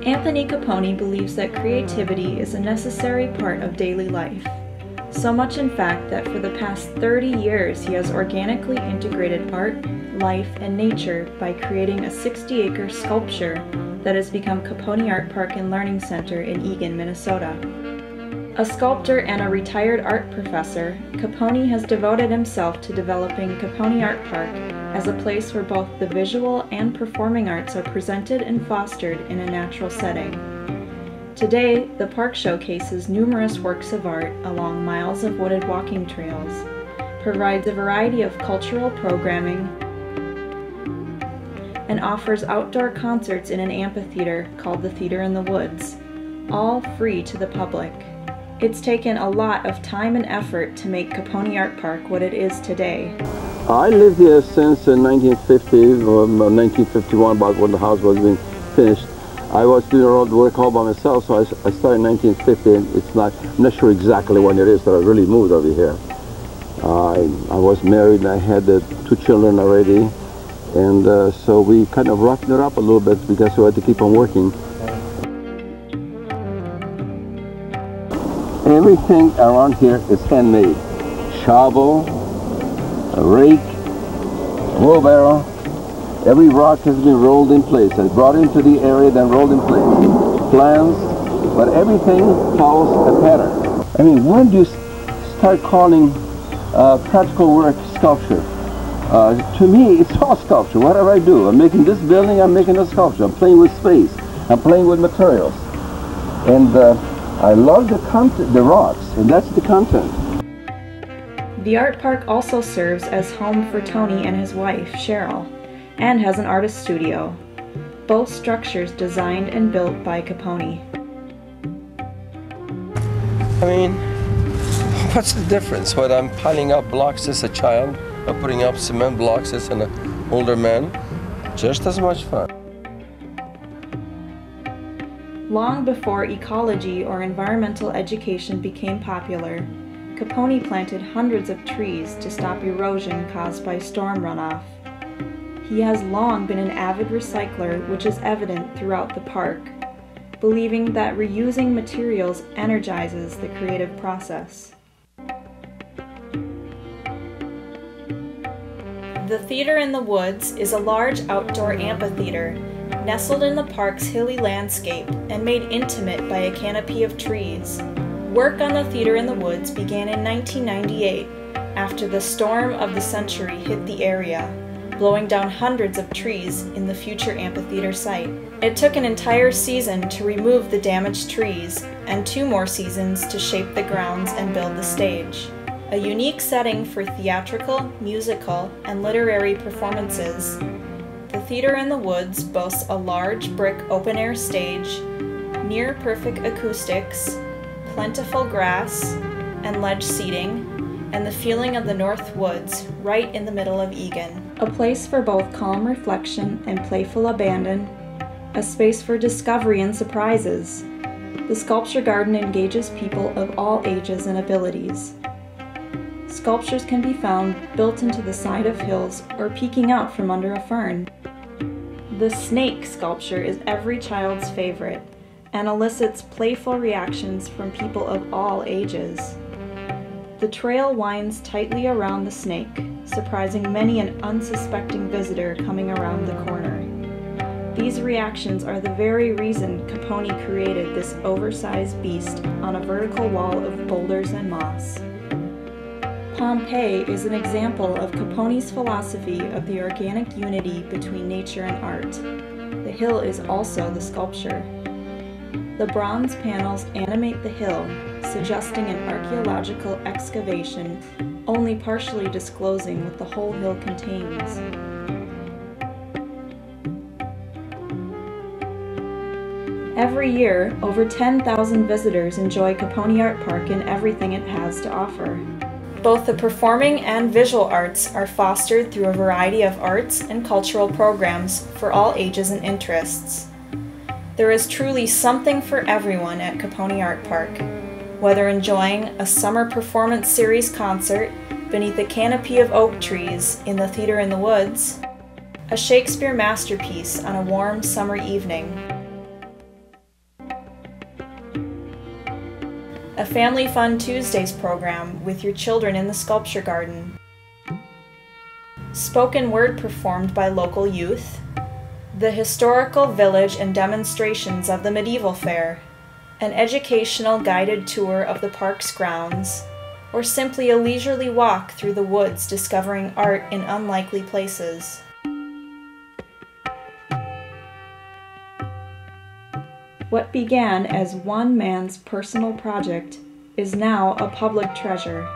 Anthony Caponi believes that creativity is a necessary part of daily life. So much in fact that for the past 30 years he has organically integrated art, life, and nature by creating a 60-acre sculpture that has become Caponi Art Park and Learning Center in Eagan, Minnesota. A sculptor and a retired art professor, Caponi has devoted himself to developing Caponi Art Park as a place where both the visual and performing arts are presented and fostered in a natural setting. Today, the park showcases numerous works of art along miles of wooded walking trails, provides a variety of cultural programming, and offers outdoor concerts in an amphitheater called the Theater in the Woods, all free to the public. It's taken a lot of time and effort to make Caponi Art Park what it is today. I lived here since 1950 or 1951, about when the house was being finished. I was doing road work all by myself, so I started in 1950. I'm not sure exactly when it is that I really moved over here. I was married and I had 2 children already, and so we kind of roughed it up a little bit because we had to keep on working. Everything around here is handmade. Shovel, a rake, wheelbarrow. Every rock has been rolled in place and brought into the area, then rolled in place. Plans, but everything follows a pattern. I mean, when do you start calling practical work sculpture? To me, it's all sculpture. Whatever I do, I'm making this building, I'm making a sculpture. I'm playing with space. I'm playing with materials. And I love the content, the rocks, and that's the content. The art park also serves as home for Tony and his wife, Cheryl, and has an artist studio. Both structures designed and built by Caponi. I mean, what's the difference? Whether I'm piling up blocks as a child or putting up cement blocks as an older man, just as much fun. Long before ecology or environmental education became popular, Caponi planted hundreds of trees to stop erosion caused by storm runoff. He has long been an avid recycler, which is evident throughout the park, believing that reusing materials energizes the creative process. The Theater in the Woods is a large outdoor amphitheater nestled in the park's hilly landscape and made intimate by a canopy of trees. Work on the Theater in the Woods began in 1998 after the storm of the century hit the area, blowing down hundreds of trees in the future amphitheater site. It took an entire season to remove the damaged trees and 2 more seasons to shape the grounds and build the stage. A unique setting for theatrical, musical, and literary performances, the Theater in the Woods boasts a large brick open-air stage, near-perfect acoustics, plentiful grass and ledge seating, and the feeling of the North Woods right in the middle of Eagan. A place for both calm reflection and playful abandon, a space for discovery and surprises. The sculpture garden engages people of all ages and abilities. Sculptures can be found built into the side of hills or peeking out from under a fern. The snake sculpture is every child's favorite and elicits playful reactions from people of all ages. The trail winds tightly around the snake, surprising many an unsuspecting visitor coming around the corner. These reactions are the very reason Caponi created this oversized beast on a vertical wall of boulders and moss. Pompeii is an example of Caponi's philosophy of the organic unity between nature and art. The hill is also the sculpture. The bronze panels animate the hill, suggesting an archaeological excavation, only partially disclosing what the whole hill contains. Every year, over 10,000 visitors enjoy Caponi Art Park and everything it has to offer. Both the performing and visual arts are fostered through a variety of arts and cultural programs for all ages and interests. There is truly something for everyone at Caponi Art Park, whether enjoying a summer performance series concert beneath a canopy of oak trees in the Theater in the Woods, a Shakespeare masterpiece on a warm summer evening, a Family Fun Tuesdays program with your children in the sculpture garden, spoken word performed by local youth, the historical village and demonstrations of the medieval fair, an educational guided tour of the park's grounds, or simply a leisurely walk through the woods discovering art in unlikely places. What began as one man's personal project is now a public treasure.